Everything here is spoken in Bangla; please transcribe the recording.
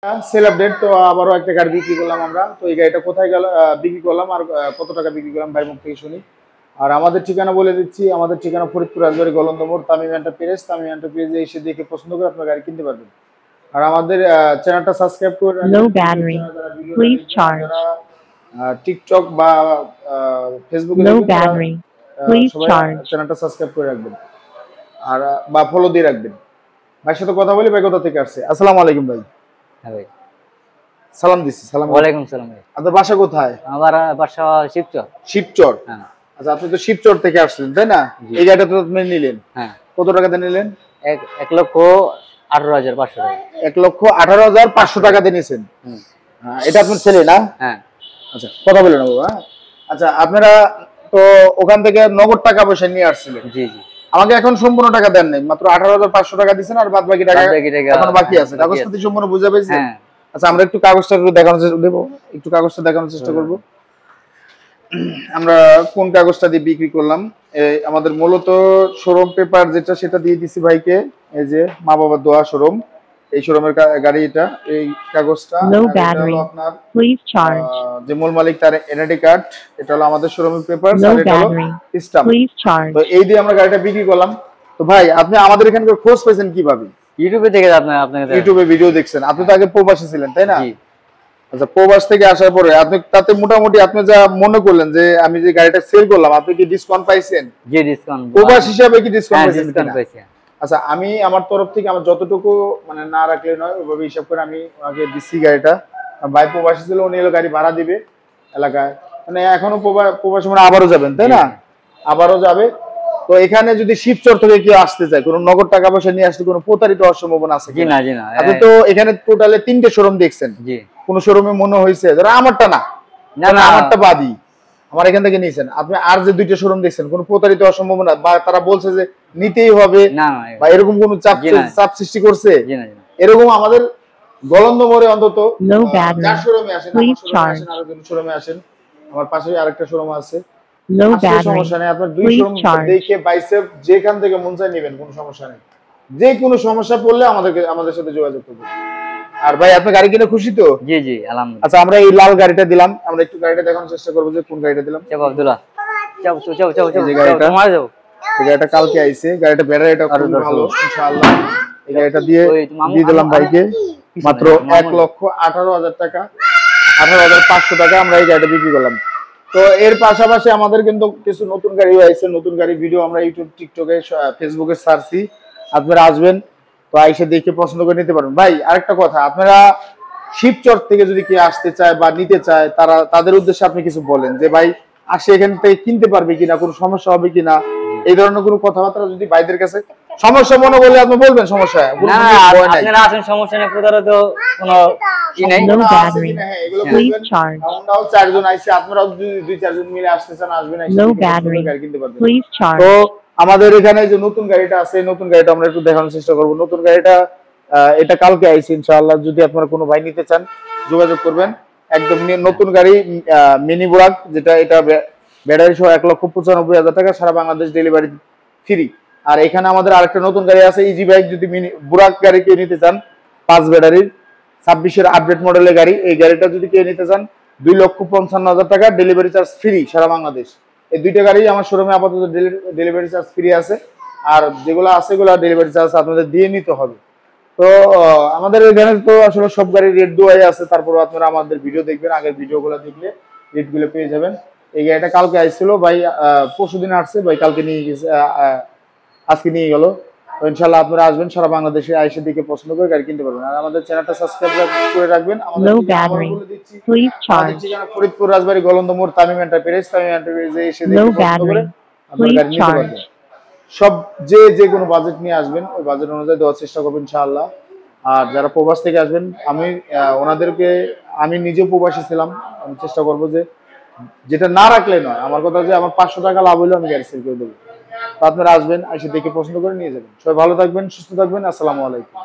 সেল আপডেট তো আবারও একটা গাড়ি বিক্রি করলাম আমরা। তো এই গাড়িটা কোথায় গেল, বিক্রি করলাম আর কত টাকা বিক্রি করলাম ভাই মুখ থেকে শুনি। আর আমাদের ঠিকানা বলে দিচ্ছি, আমাদের ঠিকানা ফরিদপুর রাজবাড়ী গলন্দ মোড়, তামিম এন্টারপ্রাইজ। তামিম এন্টারপ্রাইজে এসে দেখে পছন্দ করে আপনার গাড়ি কিনতে পারবেন। আর আমাদের চ্যানেলটা সাবস্ক্রাইব করে রাখবেন। যারা টিকটক বা ফেসবুকে সবাই চ্যানেলটা সাবস্ক্রাইব করে রাখবেন আর বা ফলো দিয়ে রাখবেন। ভাইয়ের সাথে কথা বলি, ভাই কোথা থেকে আসছে? আসসালামু আলাইকুম ভাই। হ্যাঁ ভাই, সালাম দিচ্ছি। সালাম। ওয়ালাইকুম সালাম ভাই। আপনার বাসা কোথায়? আমার বাসা শিবচর। শিবচর? হ্যাঁ। আচ্ছা, আপনি তো শিবচর থেকে আসছেন তাই না? এই গাড়িটা তো আপনি নিলেন। হ্যাঁ। কত টাকাতে নিলেন? 1,18,500 টাকা। 1,18,500 টাকাতে নিয়েছেন। এটা আপনার ছেলে না? হ্যাঁ। আচ্ছা, কথা বলে নেবো। হ্যাঁ, আচ্ছা, আপনারা তো ওখান থেকে নগদ টাকা পয়সা নিয়ে আসছিলেন? জি জি। আমাকে এখন সম্পূর্ণ টাকা দেন নাই, মাত্র 18,500 টাকা দিয়েছেন আর বাদ বাকি টাকা এখন বাকি আছে। কাগজপত্র সম্পূর্ণ বুঝে পেয়েছেন? আচ্ছা, আমরা একটু কাগজটা দেখানোর চেষ্টা দেবো, একটু কাগজটা দেখানোর চেষ্টা করবো। আমরা কোন কাগজটা দিয়ে বিক্রি করলাম, আমাদের মূলত শোরুম পেপার যেটা সেটা দিয়ে দিছি ভাইকে। এই যে মা বাবার দোয়া শোরুম, এই শোরুমের গাড়ি এটা। এই কাগজটা আপনার যে মূল মালিক তার এনআইডি কার্ড, এটা হলো আমাদের শোরুমের পেপার, আর এটা হলো স্ট্যাম্প। তো এই দিয়ে আমরা গাড়িটা বিক্রি করলাম। তো ভাই, আপনি আমাদের এখানকার খোঁজ পেয়েছেন কিভাবে? ইউটিউবে থেকে আপনাকে ইউটিউবে ভিডিও দেখছেন? আপনি তো আগে প্রবাসী ছিলেন তাই না? আচ্ছা, প্রবাস থেকে আসার পরে আপনি তাতে মোটামুটি আপনি যা মনে করলেন যে আমি যে গাড়িটা সেল করলাম, আপনি কি ডিসকাউন্ট পাইছেন? জি, ডিসকাউন্ট প্রবাস হিসাবে কি ডিসকাউন্ট পাইছেন? আচ্ছা, আমি আমার তরফ থেকে আমার যতটুকু মানে না রাখলে নয়, ওইভাবে হিসাব করে আমি ওনাকে দিচ্ছি গাড়িটা। ভাই প্রবাসী ছিল, উনি এলো গাড়ি ভাড়া দিবে এলাকায়, মানে এখনো প্রবাসী মানে আবারও যাবেন তাই না? আবারও যাবে। তো এখানে যদি শিবচর থেকে কেউ আসতে চায়, কোনো নগদ টাকা পয়সা নিয়ে আসলে কোনো প্রতারিত হওয়ার সম্ভাবনা আছে? জি না, জি না। আপনি তো এখানে টোটালে 3টে শোরুম দেখছেন। জি। কোন শোরুমে মনে হয়েছে ধরো আমারটা না, না আমারটা বাদই, আমার এখান থেকে নিয়েছেন, আপনি আর যে 2টে শোরুম দেখছেন কোনো প্রতারিত হওয়ার সম্ভাবনা বা তারা বলছে যে নিতেই হবে বা এরকম কোনো চাপ সৃষ্টি করছে? এরকম আমাদের গলন্দ মোড়ে অন্তত 4 শোরুমে আসেন, আর শোরুমে আসেন, আমার পাশে আরেকটা শোরুম আছে। সমস্যা নেই, আপনার 2 শোরুম দেখে বাইসেপ যেখান থেকে মন চায় নেবেন, কোনো সমস্যা নেই। যে কোনো সমস্যা পড়লে আমাদের সাথে যোগাযোগ করবেন। আর ভাই, আপনি গাড়ি কিনে খুশি তো? জি জি, আলহামদুলিল্লাহ। আচ্ছা, আমরা এই লাল গাড়িটা দিলাম, আমরা একটু গাড়িটা দেখানোর চেষ্টা করবো যে কোন গাড়িটা দিলাম। চাও আব্দুল্লাহ, চাও এই গাড়িটা কালকে আইছে, গাড়িটা ব্যাটারিটা খুব ভালো ইনশাআল্লাহ। এই গাড়িটা দিয়ে দিলাম ভাইকে মাত্র 1,18,000 টাকা, 18,500 টাকা আমরা এই গাড়িটা বিক্রি করলাম। তো এর পাশাপাশি আমাদের কিন্তু কিছু নতুন গাড়িও আইছে, নতুন গাড়ি ভিডিও আমরা ইউটিউব, টিকটকে, ফেসবুকে ছাড়ছি। আপনারা আসবেন, তো আইসে দেখে পছন্দ করে নিতে পারবেন। ভাই আরেকটা কথা, আপনারা শিবচর থেকে যদি কেউ আসতে চায় বা নিতে চায়, তাদের উদ্দেশ্যে আপনি কিছু বলেন যে ভাই আসে এখান থেকে কিনতে পারবে কিনা, কোনো সমস্যা হবে কিনা, এই ধরনের কোনো কথাবার্তা যদি ভাইদের কাছে সমস্যা মনে বলে আপনি বলবেন। সমস্যা আপনারা আছেন, সমস্যা নেই, প্রতারিত কোনো ই নাই। হ্যাঁ, এগুলো বলবেন। আমরাও 4 জন আইছি, আপনারাও যদি 2-4 জন মিলে আসতে চান আসবেন, গাড়ি কিনতে পারবেন। তো আমাদের এখানে যে নতুন গাড়িটা আছে, নতুন গাড়িটা আমরা একটু দেখানোর চেষ্টা করব। নতুন গাড়িটা এটা কালকে আইছে ইনশাআল্লাহ। যদি আপনারা কোনো ভাই নিতে চান যোগাযোগ করবেন। একদম নতুন গাড়ি, মিনি বুরাক, যেটা এটা ব্যাটারি সহ 1,95,000 টাকা, সারা বাংলাদেশ ডেলিভারি ফ্রি। আর এখানে আমাদের আরেকটা নতুন গাড়ি আছে ইজি বাইক, যদি মিনি বুরাক গাড়ি কেউ নিতে চান 5 ব্যাটারির 26-এর আপডেট মডেলের গাড়ি, এই গাড়িটা যদি কেউ নিতে চান 2,55,000 টাকা, ডেলিভারি চার্জ ফ্রি সারা বাংলাদেশ। এই 2টা গাড়ি আমার শোরুমে আপাতত ডেলিভারি চার্জ ফ্রি আছে, আর যেগুলো আছে এগুলো ডেলিভারি চার্জ আপনাদের দিয়ে নিতে হবে। তো আমাদের এখানে তো আসলে সব গাড়ির রেট দেওয়াই আছে, তারপর আপনারা আমাদের ভিডিও দেখবেন, আগের ভিডিওগুলো দেখলে রেটগুলো পেয়ে যাবেন। এই গাড়িটা কালকে আসছিল ভাই, পরশুদিন আসছে ভাই, কালকে নিয়ে গেছে, আজকে নিয়ে গেল। তো ইনশাআল্লাহ আপনারা আসবেন, সারা বাংলাদেশে আইসে দিকে পছন্দ করে গাড়ি কিনতে পারবেন। আর আমাদের চ্যানেলটা সাবস্ক্রাইব করে রাখবেন। আমাদের ঠিকানা ফরিদপুর রাজবাড়ী গলন্দ মোড়, তামিম এন্টারপ্রাইজ। তামিম এন্টারপ্রাইজে এসে দেখে পছন্দ করে আপনারা গাড়ি নিতে পারবেন। সব যে কোনো বাজেট নিয়ে আসবেন, ওই বাজেট অনুযায়ী দেওয়ার চেষ্টা করবেন ইনশাআল্লাহ। আর যারা প্রবাস থেকে আসবেন, ওনাদেরকে, আমি নিজেও প্রবাসী ছিলাম, আমি চেষ্টা করবো যে যেটা না রাখলে নয়, আমার কথা যে আমার 500 টাকা লাভ হইলেও আমি গাড়ি সেল করে দেবো। তো আপনারা আসবেন, এসে দেখে পছন্দ করে নিয়ে যাবেন। সবাই ভালো থাকবেন, সুস্থ থাকবেন। আসসালামু আলাইকুম।